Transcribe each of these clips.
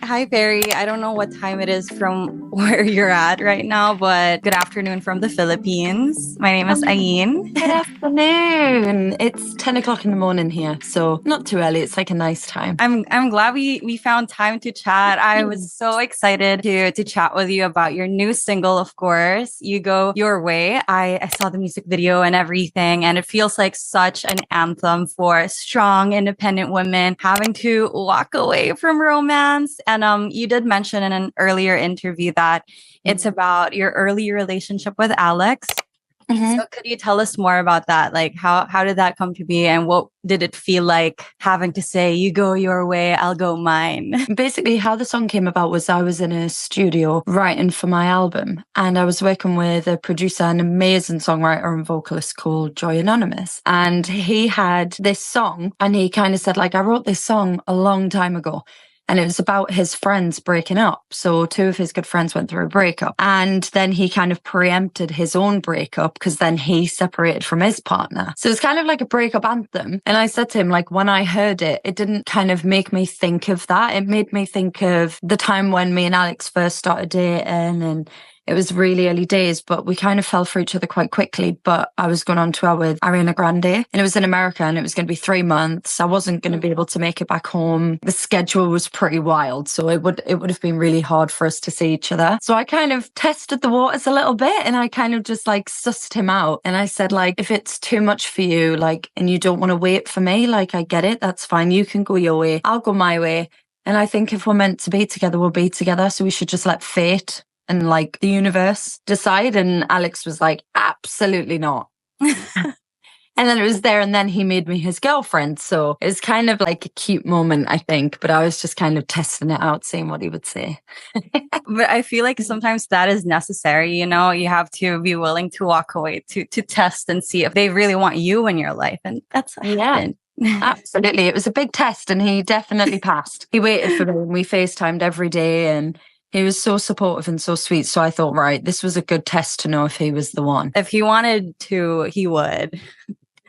Hi, Perrie. I don't know what time it is from where you're at right now, but good afternoon from the Philippines. My name is Ayn. Good afternoon. It's 10 o'clock in the morning here, so not too early. It's like a nice time. I'm glad we found time to chat. I was so excited to chat with you about your new single, of course. You Go Your Way. I saw the music video and everything, and it feels like such an anthem for strong, independent women having to walk away from romance. And you did mention in an earlier interview that it's about your early relationship with Alex. So could you tell us more about that? Like how did that come to be and what did it feel like having to say, you go your way, I'll go mine? Basically, how the song came about was I was in a studio writing for my album, and I was working with a producer, an amazing songwriter and vocalist called Joy Anonymous. And he had this song, and he kind of said, like, I wrote this song a long time ago. And it was about his friends breaking up. So two of his good friends went through a breakup. And then he kind of preempted his own breakup because then he separated from his partner. So it's kind of like a breakup anthem. And I said to him, like, when I heard it, it didn't kind of make me think of that. It made me think of the time when me and Alex first started dating, and it was really early days, but we kind of fell for each other quite quickly. But I was going on tour with Ariana Grande, and it was in America, and it was going to be 3 months. I wasn't going to be able to make it back home. The schedule was pretty wild, so it would have been really hard for us to see each other. So I kind of tested the waters a little bit, and I kind of just like sussed him out. And I said, like, if it's too much for you, like, and you don't want to wait for me, like, I get it. That's fine. You can go your way. I'll go my way. And I think if we're meant to be together, we'll be together. So we should just let fate and like the universe decide. And Alex was like, absolutely not. And then it was there, and then he made me his girlfriend. So it was kind of like a cute moment, I think. But I was just kind of testing it out, seeing what he would say. But I feel like sometimes that is necessary. You know, you have to be willing to walk away to test and see if they really want you in your life. And that's what happened. Absolutely. It was a big test, and he definitely passed. He waited for me, and we FaceTimed every day, and he was so supportive and so sweet. So I thought, right, this was a good test to know if he was the one. If he wanted to, he would.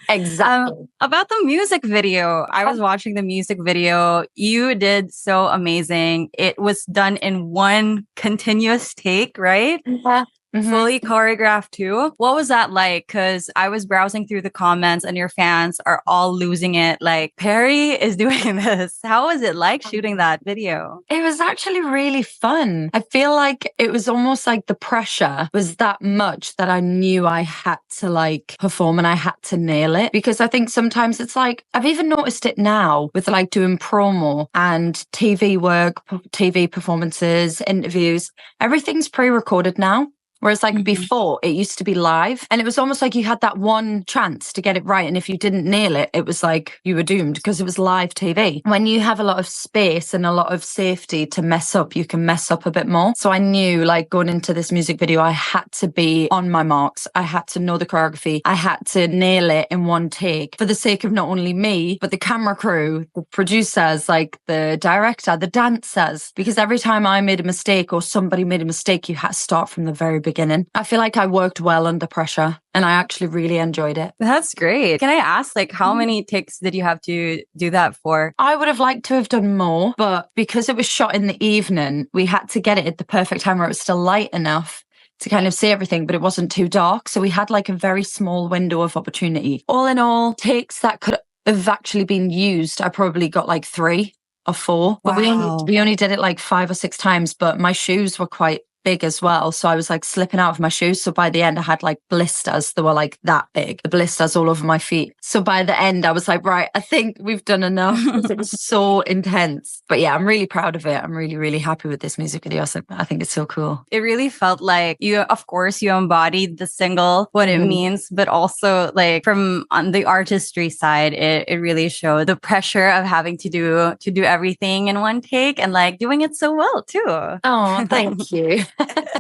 Exactly. About the music video, I was watching the music video. You did so amazing. It was done in one continuous take, right? Yeah. Fully choreographed too. What was that like? Because I was browsing through the comments and your fans are all losing it. Like, Perrie is doing this. How was it like shooting that video? It was actually really fun. I feel like it was almost like the pressure was that much that I knew I had to like perform and I had to nail it. Because I think sometimes it's like, I've even noticed it now with like doing promo and TV work, TV performances, interviews. Everything's pre-recorded now. Whereas like before, it used to be live, and it was almost like you had that one chance to get it right. And if you didn't nail it, it was like you were doomed because it was live TV. When you have a lot of space and a lot of safety to mess up, you can mess up a bit more. So I knew like going into this music video, I had to be on my marks. I had to know the choreography. I had to nail it in one take for the sake of not only me, but the camera crew, the producers, like the director, the dancers, because every time I made a mistake or somebody made a mistake, you had to start from the very beginning. I feel like I worked well under pressure, and I actually really enjoyed it. That's great. Can I ask, like, how many takes did you have to do that for? I would have liked to have done more, but because it was shot in the evening, we had to get it at the perfect time where it was still light enough to kind of see everything, but it wasn't too dark. So we had like a very small window of opportunity. All in all, takes that could have actually been used, I probably got like 3 or 4. But we only did it like 5 or 6 times, but my shoes were quite big as well. So I was like slipping out of my shoes. So by the end, I had like blisters that were like that big, the blisters all over my feet. So by the end, I was like, right, I think we've done enough. It was so intense. But yeah, I'm really proud of it. I'm really, really happy with this music video. So I think it's so cool. It really felt like of course, you embodied the single, what it means, but also like from on the artistry side, it really showed the pressure of having to do everything in one take and like doing it so well too. Oh, thank you.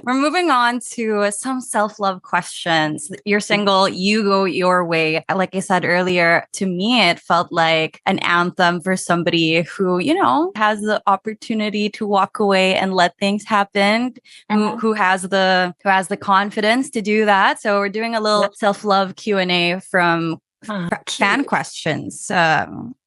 We're moving on to some self-love questions. Your single, You Go Your Way, like I said earlier, to me, it felt like an anthem for somebody who, you know, has the opportunity to walk away and let things happen, who has the confidence to do that. So we're doing a little self-love Q&A from fan questions.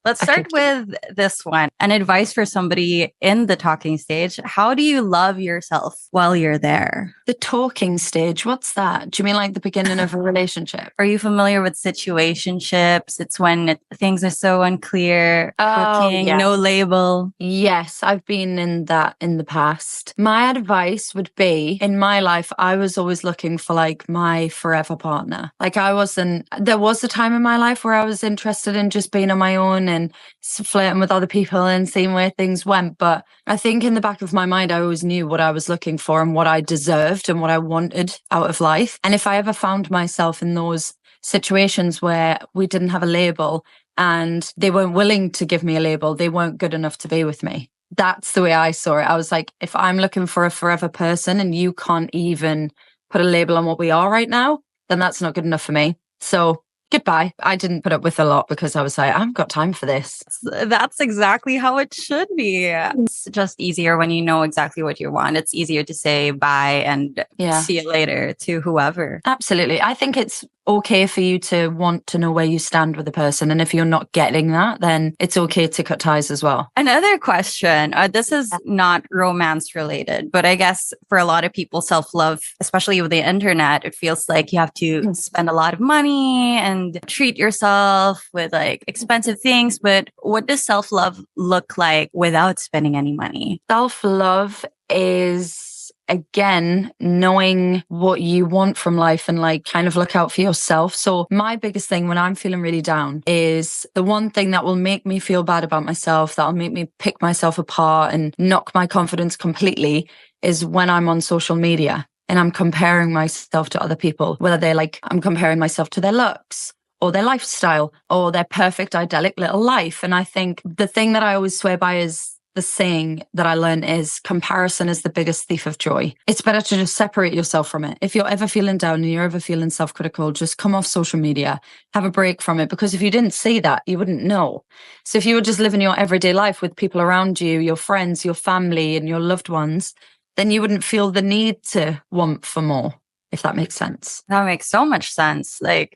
Let's start with this one. An advice for somebody in the talking stage. How do you love yourself while you're there? The talking stage, what's that? Do you mean like the beginning of a relationship? Are you familiar with situationships? It's when things are so unclear, cooking, no label. Yes, I've been in that in the past. My advice would be, in my life, I was always looking for like my forever partner. Like there was a time in my life where I was interested in just being on my own and flirting with other people and seeing where things went. But I think in the back of my mind, I always knew what I was looking for and what I deserved and what I wanted out of life. And if I ever found myself in those situations where we didn't have a label and they weren't willing to give me a label, they weren't good enough to be with me. That's the way I saw it. I was like, if I'm looking for a forever person and you can't even put a label on what we are right now, then that's not good enough for me. So goodbye. I didn't put up with a lot because I was like, I haven't got time for this. That's exactly how it should be. It's just easier when you know exactly what you want. It's easier to say bye and see you later to whoever. Absolutely. I think it's okay for you to want to know where you stand with a person. And if you're not getting that, then it's okay to cut ties as well. Another question. This is not romance related, but I guess for a lot of people, self-love, especially with the internet, it feels like you have to spend a lot of money and treat yourself with like expensive things. But what does self-love look like without spending any money? Self-love is, again, knowing what you want from life and like kind of look out for yourself. So my biggest thing when I'm feeling really down is the one thing that will make me feel bad about myself, that'll make me pick myself apart and knock my confidence completely, is when I'm on social media and I'm comparing myself to other people, whether they're like, I'm comparing myself to their looks or their lifestyle or their perfect idyllic little life. And I think the thing that I always swear by is the saying that I learned is comparison is the biggest thief of joy. It's better to just separate yourself from it. If you're ever feeling down and you're ever feeling self-critical, just come off social media, have a break from it. Because if you didn't see that, you wouldn't know. So if you were just living your everyday life with people around you, your friends, your family, and your loved ones, then you wouldn't feel the need to want for more, if that makes sense. That makes so much sense. Like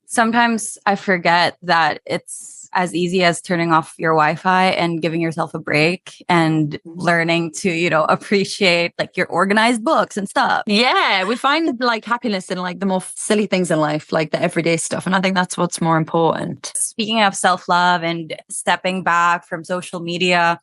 sometimes I forget that it's as easy as turning off your Wi-Fi and giving yourself a break and learning to, appreciate like your organized books and stuff. Yeah, we find like happiness in like the more silly things in life, like the everyday stuff. And I think that's what's more important. Speaking of self-love and stepping back from social media,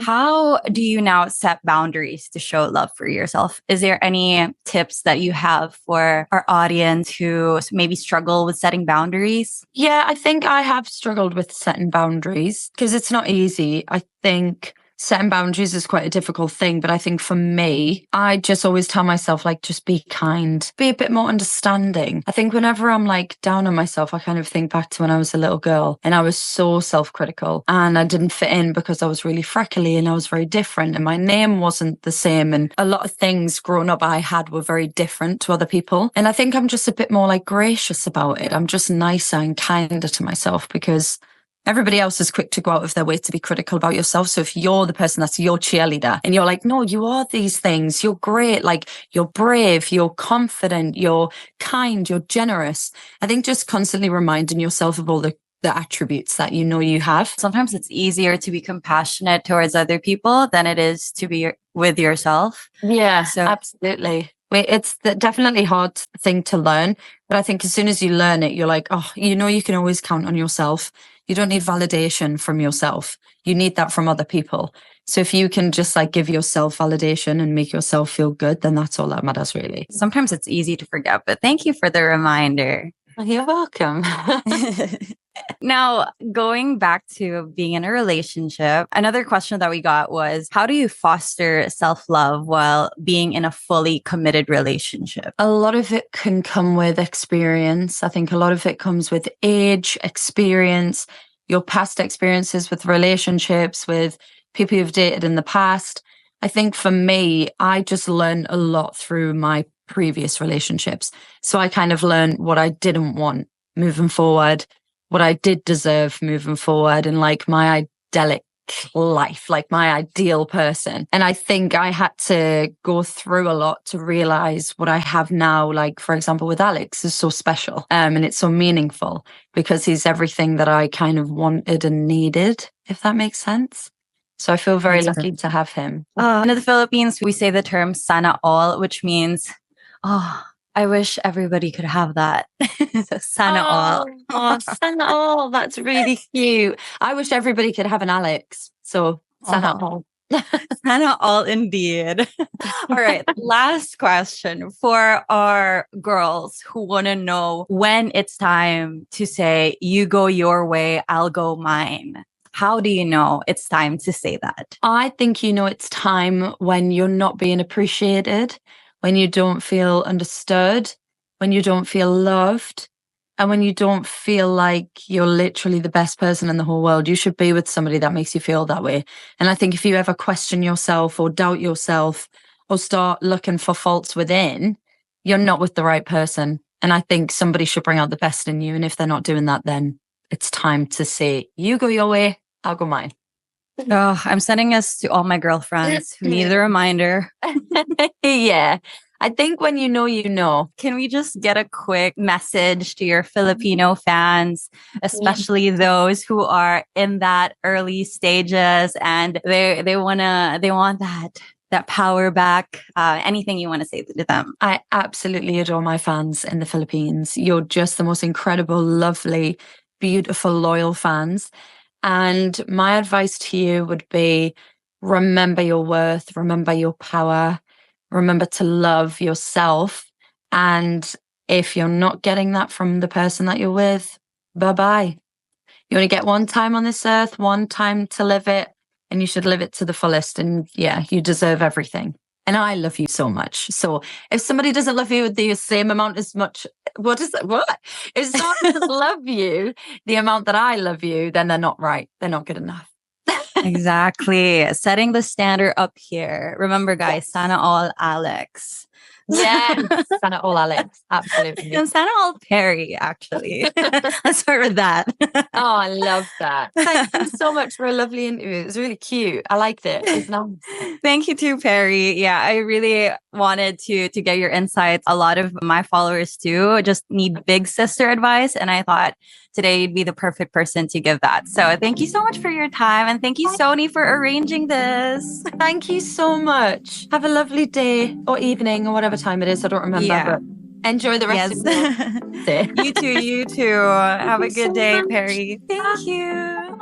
how do you now set boundaries to show love for yourself? Is there any tips that you have for our audience who maybe struggle with setting boundaries? Yeah, I think I have struggled with setting boundaries because it's not easy. I think setting boundaries is quite a difficult thing, but I think for me, I just always tell myself, like, just be kind, be a bit more understanding. I think whenever I'm like down on myself, I kind of think back to when I was a little girl and I was so self-critical and I didn't fit in because I was really freckly and I was very different and my name wasn't the same. And a lot of things growing up I had were very different to other people. And I think I'm just a bit more like gracious about it. I'm just nicer and kinder to myself because everybody else is quick to go out of their way to be critical about yourself. So if you're the person that's your cheerleader and you're like, no, you are these things, you're great, like you're brave, you're confident, you're kind, you're generous. I think just constantly reminding yourself of all the attributes that you have. Sometimes it's easier to be compassionate towards other people than it is to be with yourself. Yeah, so absolutely. It's definitely a hard thing to learn, but I think as soon as you learn it, you're like, oh, you can always count on yourself. You don't need validation from yourself. You need that from other people. So if you can just like give yourself validation and make yourself feel good, then that's all that matters really. Sometimes it's easy to forget, but thank you for the reminder. You're welcome. Now, going back to being in a relationship, another question that we got was, how do you foster self-love while being in a fully committed relationship? A lot of it can come with experience. I think a lot of it comes with age, experience, your past experiences with relationships, with people you've dated in the past. I think for me, I just learned a lot through my previous relationships. So I kind of learned what I didn't want moving forward, what I did deserve moving forward, and like my life, like my ideal person. And I think I had to go through a lot to realize what I have now, like, for example, with Alex, is so special. And it's so meaningful because he's everything that I kind of wanted and needed, if that makes sense. So I feel very lucky to have him. In the Philippines, we say the term sana all, which means, I wish everybody could have that. Sana all. Oh, sana all. That's really cute. I wish everybody could have an Alex. So sana all. Sana all indeed. All right. Last question for our girls who want to know when it's time to say, you go your way, I'll go mine. How do you know it's time to say that? I think it's time when you're not being appreciated, when you don't feel understood, when you don't feel loved, and when you don't feel like you're literally the best person in the whole world. You should be with somebody that makes you feel that way. And I think if you ever question yourself or doubt yourself or start looking for faults within, you're not with the right person. And I think somebody should bring out the best in you. And if they're not doing that, then it's time to say, you go your way, I'll go mine. Oh, I'm sending this to all my girlfriends who need a reminder. Yeah. I think when you know. Can we just get a quick message to your Filipino fans, especially those who are in that early stages and they want that power back? Anything you want to say to them? I absolutely adore my fans in the Philippines. You're just the most incredible, lovely, beautiful, loyal fans. And my advice to you would be, remember your worth, remember your power, remember to love yourself. And if you're not getting that from the person that you're with, bye-bye. You only get one time on this earth, one time to live it, and you should live it to the fullest. And yeah, you deserve everything. And I love you so much. So if somebody doesn't love you the same amount as much, what is that? What? If someone doesn't love you the amount that I love you, then they're not right. They're not good enough. Exactly. Setting the standard up here. Remember, guys, sana all Alex. Yes, sana all Alex. Absolutely. And sana all Perrie, actually. Let's start with that. Oh, I love that. Thank you so much for a lovely interview. It was really cute. I liked it. It's nice. Thank you too, Perrie. Yeah, I really wanted to get your insights. A lot of my followers too just need big sister advice. And I thought today you'd be the perfect person to give that. So thank you so much for your time. And thank you, Sony, for arranging this. Thank you so much. Have a lovely day or evening or whatever time it is. I don't remember. Yeah. But enjoy the rest of the day. You too. Have a good day, Perrie. Thank you.